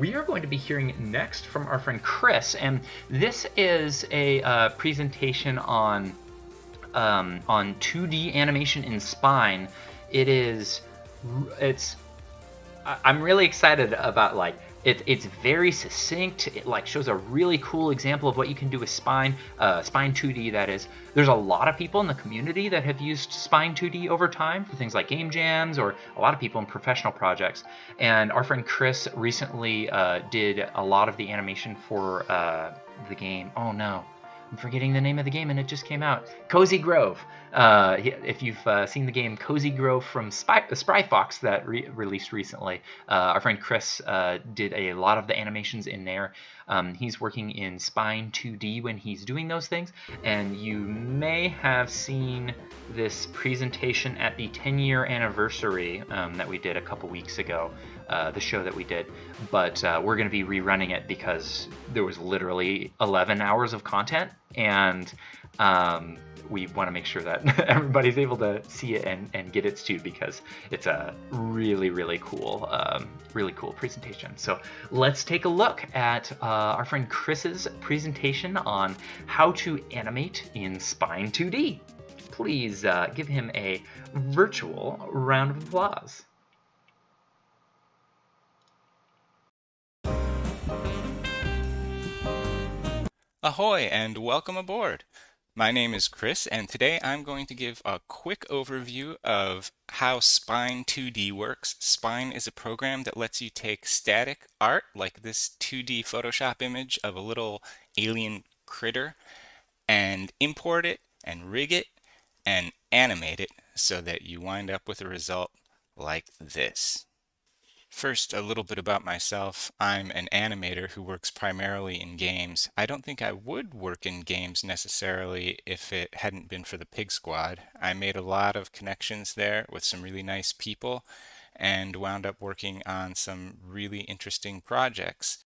We are going to be hearing next from our friend Chris, and this is a presentation on 2D animation in Spine. It's I'm really excited about it's very succinct. It shows a really cool example of what you can do with Spine, Spine 2D that is. There's a lot of people in the community that have used Spine 2D over time for things like game jams, or a lot of people in professional projects. And our friend Chris recently did a lot of the animation for the game. Oh no, I'm forgetting the name of the game, and it just came out. Cozy Grove. If you've seen the game Cozy Grove from Spry Fox that released recently, our friend Chris did a lot of the animations in there. He's working in Spine 2D when he's doing those things, and you may have seen this presentation at the 10-year anniversary that we did a couple weeks ago, the show that we did. But we're going to be rerunning it because there was literally 11 hours of content, and we want to make sure that everybody's able to see it and get its due, because it's a really cool presentation. So let's take a look at our friend Chris's presentation on how to animate in Spine 2D. Please give him a virtual round of applause. Ahoy and welcome aboard. My name is Chris, and today I'm going to give a quick overview of how Spine 2D works. Spine is a program that lets you take static art, like this 2D Photoshop image of a little alien critter, and import it and rig it and animate it so that you wind up with a result like this. First, a little bit about myself. I'm an animator who works primarily in games. I don't think I would work in games necessarily if it hadn't been for the PIGSquad. I made a lot of connections there with some really nice people and wound up working on some really interesting projects.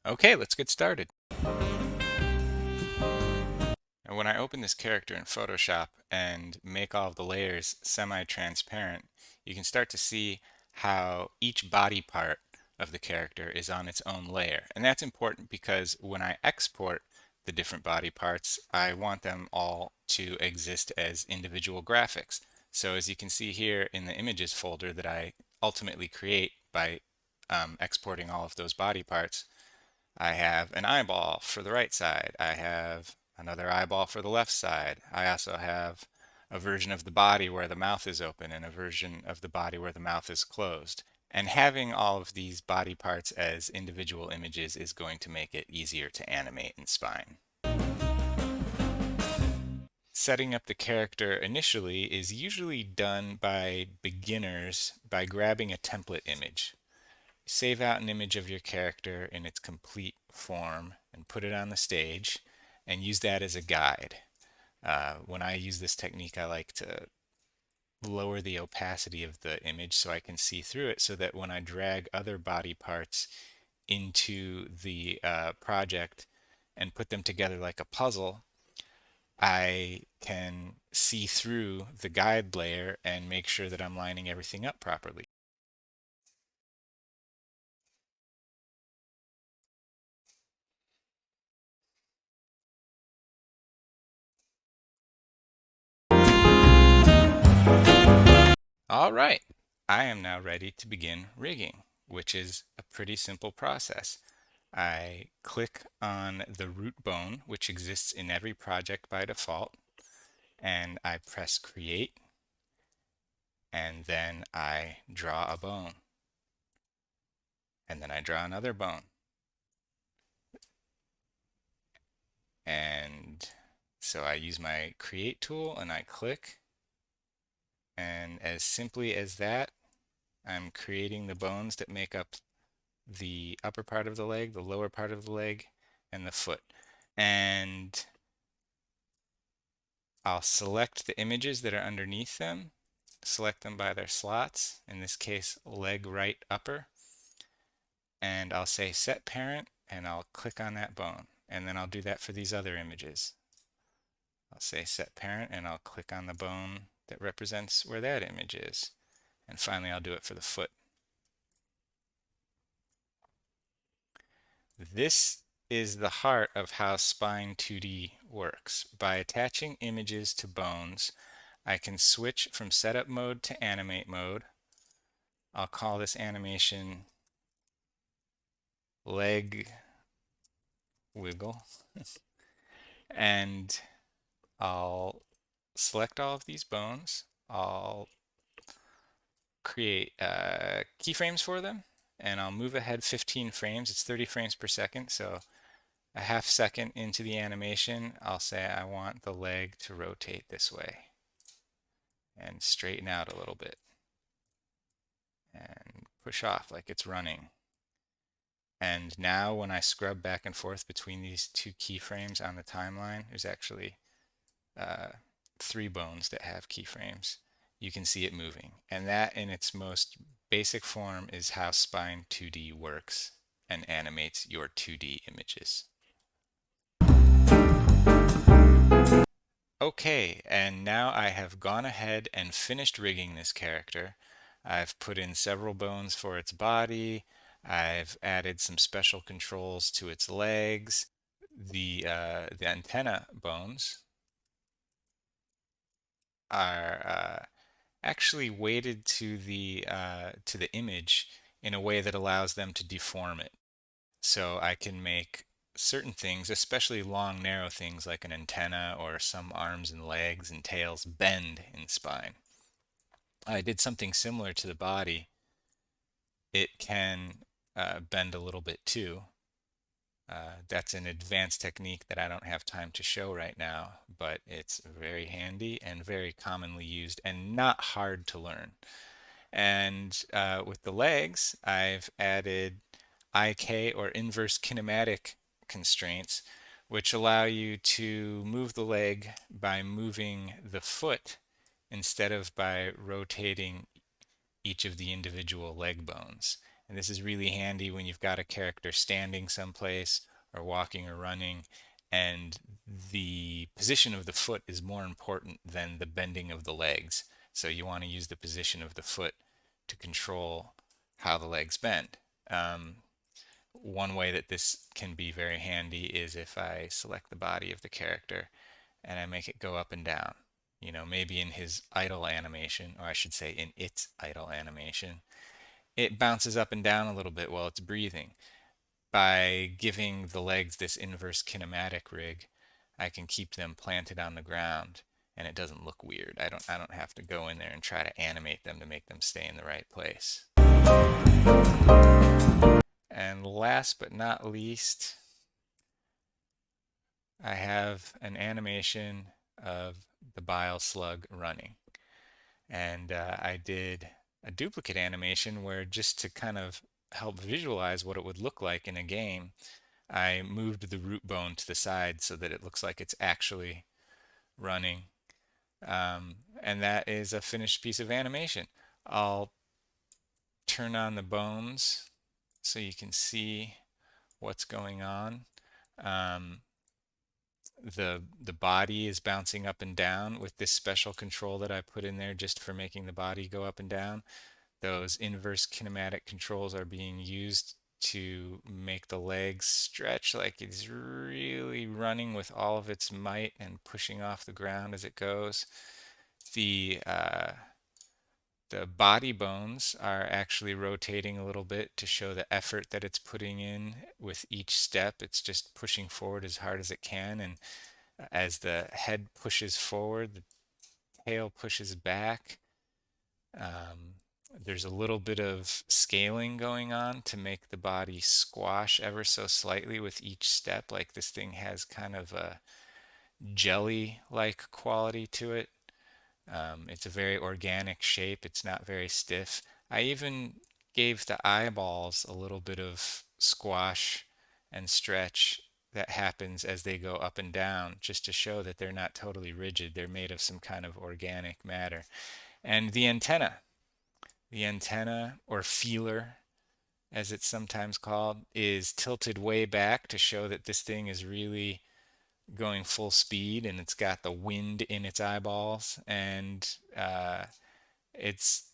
Okay, let's get started. And when I open this character in Photoshop and make all of the layers semi-transparent, you can start to see how each body part of the character is on its own layer. And that's important because when I export the different body parts, I want them all to exist as individual graphics. So as you can see here in the images folder that I ultimately create by exporting all of those body parts, I have an eyeball for the right side. I have another eyeball for the left side. I also have a version of the body where the mouth is open and a version of the body where the mouth is closed. And having all of these body parts as individual images is going to make it easier to animate in Spine. Setting up the character initially is usually done by beginners by grabbing a template image. Save out an image of your character in its complete form and put it on the stage and use that as a guide. When I use this technique, I like to lower the opacity of the image so I can see through it, so that when I drag other body parts into the project and put them together like a puzzle, I can see through the guide layer and make sure that I'm lining everything up properly. All right, I am now ready to begin rigging, which is a pretty simple process. I click on the root bone, which exists in every project by default, and I press create, and then I draw a bone, and then I draw another bone. And so I use my create tool and I click, and as simply as that, I'm creating the bones that make up the upper part of the leg, the lower part of the leg, and the foot. And I'll select the images that are underneath them, select them by their slots, in this case leg right upper, and I'll say set parent, and I'll click on that bone. And then I'll do that for these other images. I'll say set parent, and I'll click on the bone that represents where that image is. And finally I'll do it for the foot. This is the heart of how Spine 2D works. By attaching images to bones, I can switch from setup mode to animate mode. I'll call this animation leg wiggle, and I'll select all of these bones. I'll create keyframes for them, and I'll move ahead 15 frames. It's 30 frames per second, so a half second into the animation, I'll say I want the leg to rotate this way and straighten out a little bit and push off like it's running. And now when I scrub back and forth between these two keyframes on the timeline, there's actually uh, 3 bones that have keyframes. You can see it moving. And that in its most basic form is how Spine 2D works and animates your 2D images. Okay, and now I have gone ahead and finished rigging this character. I've put in several bones for its body. I've added some special controls to its legs. The antenna bones are actually weighted to the image in a way that allows them to deform it. So I can make certain things, especially long, narrow things like an antenna or some arms and legs and tails, bend in Spine. I did something similar to the body. It can bend a little bit too. That's an advanced technique that I don't have time to show right now, but it's very handy and very commonly used and not hard to learn. And with the legs, I've added IK or inverse kinematic constraints, which allow you to move the leg by moving the foot instead of by rotating each of the individual leg bones. And this is really handy when you've got a character standing someplace or walking or running, and the position of the foot is more important than the bending of the legs. So you want to use the position of the foot to control how the legs bend. One way that this can be very handy is if I select the body of the character and I make it go up and down. You know, maybe in his idle animation, or I should say in its idle animation, it bounces up and down a little bit while it's breathing. By giving the legs this inverse kinematic rig, I can keep them planted on the ground and it doesn't look weird. I don't have to go in there and try to animate them to make them stay in the right place. And last but not least, I have an animation of the bile slug running. And I did a duplicate animation where, just to kind of help visualize what it would look like in a game, I moved the root bone to the side so that it looks like it's actually running. And that is a finished piece of animation. I'll turn on the bones so you can see what's going on. Um, the body is bouncing up and down with this special control that I put in there just for making the body go up and down. Those inverse kinematic controls are being used to make the legs stretch like it's really running with all of its might and pushing off the ground as it goes. The the body bones are actually rotating a little bit to show the effort that it's putting in with each step. It's just pushing forward as hard as it can, and as the head pushes forward, the tail pushes back. Um, there's a little bit of scaling going on to make the body squash ever so slightly with each step. Like this thing has kind of a jelly-like quality to it. It's a very organic shape. It's not very stiff. I even gave the eyeballs a little bit of squash and stretch that happens as they go up and down, just to show that they're not totally rigid. They're made of some kind of organic matter. And the antenna or feeler, as it's sometimes called, is tilted way back to show that this thing is really going full speed, and it's got the wind in its eyeballs, and it's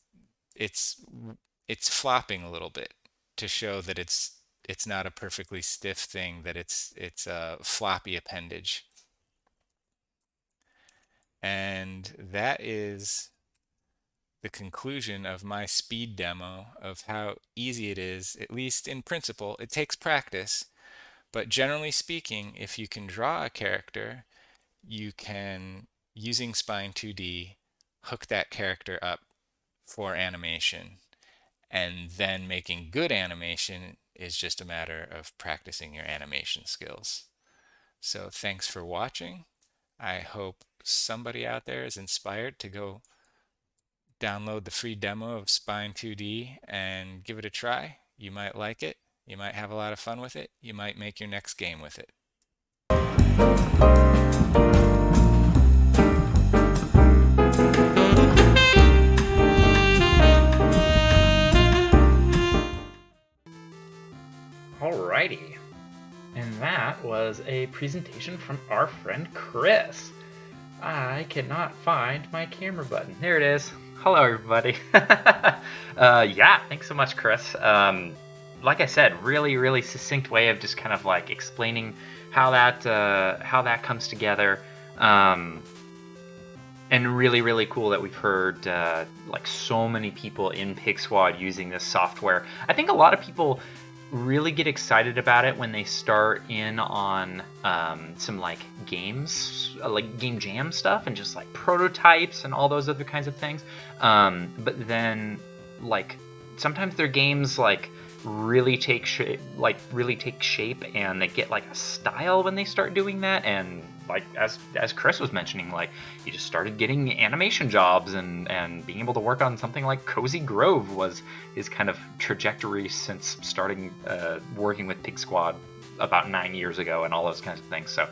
it's it's flopping a little bit to show that it's it's not a perfectly stiff thing, that it's a floppy appendage. And that is the conclusion of my speed demo of how easy it is, at least in principle. It takes practice, but generally speaking, if you can draw a character, you can, using Spine 2D, hook that character up for animation. And then making good animation is just a matter of practicing your animation skills. So thanks for watching. I hope somebody out there is inspired to go download the free demo of Spine 2D and give it a try. You might like it. You might have a lot of fun with it. You might make your next game with it. Alrighty. And that was a presentation from our friend Chris. I cannot find my camera button. There it is. Hello, everybody. Yeah, thanks so much, Chris. Like I said, really succinct way of just kind of like explaining how that comes together. And really cool that we've heard like so many people in PIGSquad using this software. I think a lot of people really get excited about it when they start in on some like games, like game jam stuff, and just like prototypes and all those other kinds of things. But then like sometimes their games like really take shape, and they get like a style when they start doing that. And like as Chris was mentioning, like he just started getting animation jobs, and being able to work on something like Cozy Grove was his kind of trajectory since starting working with PIGSquad about 9 years ago, and all those kinds of things. So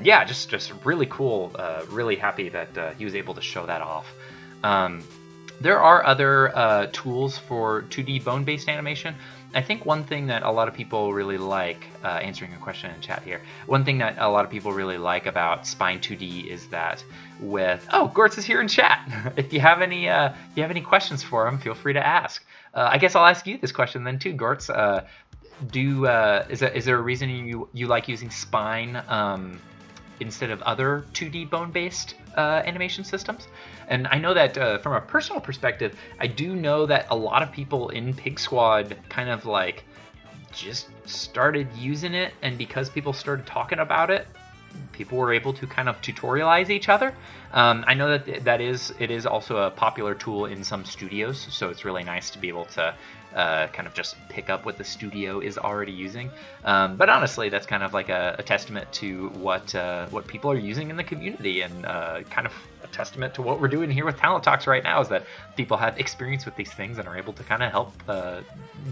yeah, just really cool. Really happy that he was able to show that off. There are other tools for 2D bone-based animation. I think one thing that a lot of people really like, answering a question in chat here, one thing that a lot of people really like about Spine 2D is that with, oh, Gortz is here in chat. If you have any questions for him, feel free to ask. I guess I'll ask you this question then too, Gortz. Is there a reason you like using Spine instead of other 2D bone-based animation systems? And I know that from a personal perspective, I do know that a lot of people in PIGSquad kind of like just started using it, and because people started talking about it, people were able to kind of tutorialize each other. I know that it is also a popular tool in some studios, so it's really nice to be able to kind of just pick up what the studio is already using. But honestly, that's kind of like a testament to what people are using in the community, and kind of a testament to what we're doing here with Talent Talks right now, is that people have experience with these things and are able to kind of help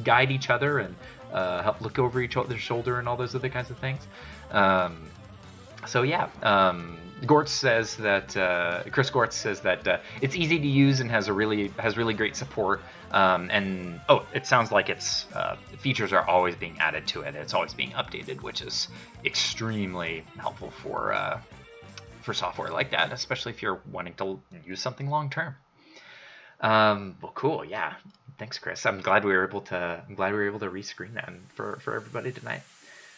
guide each other and help look over each other's shoulder and all those other kinds of things. So yeah, Gortz says that Chris Gortz says that it's easy to use and has really great support. And it sounds like its features are always being added to it. It's always being updated, which is extremely helpful for software like that, especially if you're wanting to use something long term. Well, cool. Yeah, thanks, Chris. I'm glad we were able to rescreen that for everybody tonight.